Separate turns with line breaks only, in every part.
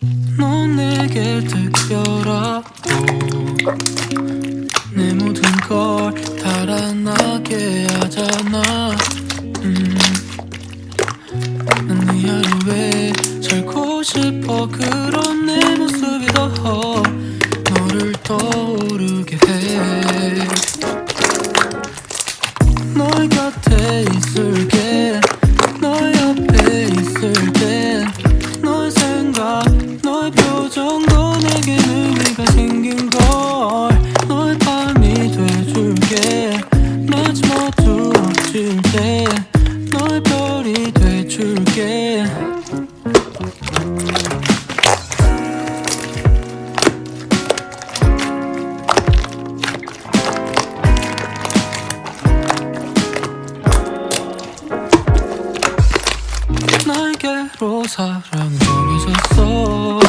넌 내게 특별하고 내 모든 걸 달아나게 하잖아. 난 네 하루에 살고 싶어. 그런 내 모습이 더 너를 떠오르게 해. 너의 곁에 있을게. 너의 옆에 있을게. 너의 생각, 너의 표정도 내겐 의미가 생긴걸. 너의 밤이 돼줄게. 마치 어두워질 때 너의 별이 돼줄게. 나에게로 사랑은 정해졌어.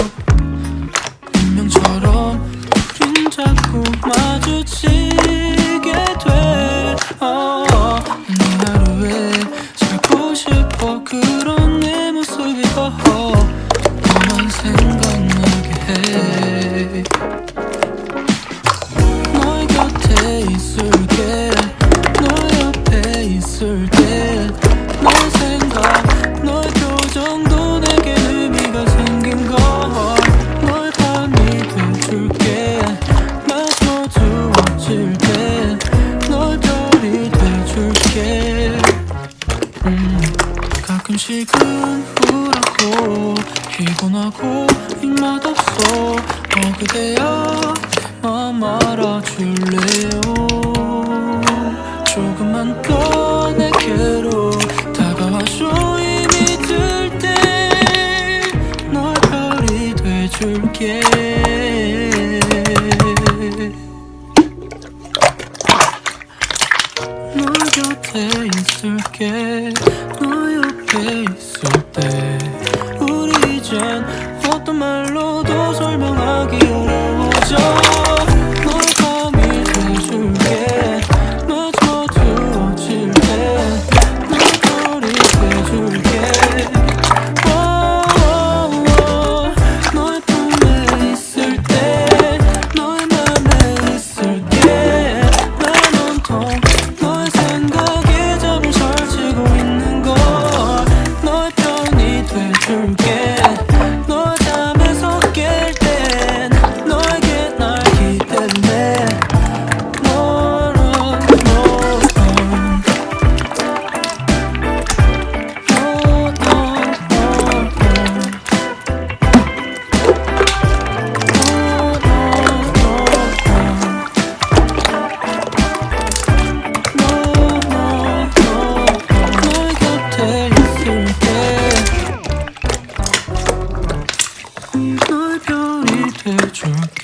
운명처럼 우린 자꾸 마주치게 돼. 네 하루에 살고 싶어. 그런 내 모습이 더 너만 생각나게 해. 너의 곁에 있을게. 너의 옆에 있을게. 너의 생각, 너의 표정도 내게 의미가 생긴걸. 너의 밤이 돼줄게. 마치 어두워질 때 너의 별이 돼줄게. 가끔씩은 우울하고 피곤하고 입맛 없어. 그대야 마음 알아줄래요? 조금만 더 내게로 다가와줘. 힘이 들 때 너의 별이 돼줄게. 너의 곁에 있을게. 너의 옆에 있을 때 우리 이젠 어떤 말로도 설명하기 어려워져. 너의 밤이 돼줄게. 마치 어두워질 때 너의 별이 돼줄게. 너의 품에 있을 때 너의 맘에 있을게. 난 온통 너의 생각에 잠을 설치고 있는 걸. 너의 편이 돼줄게. 너의 잠에서 깰 땐 너에게 날 기댈래. 너의 곁에 있을게. 너의 별이 돼줄게.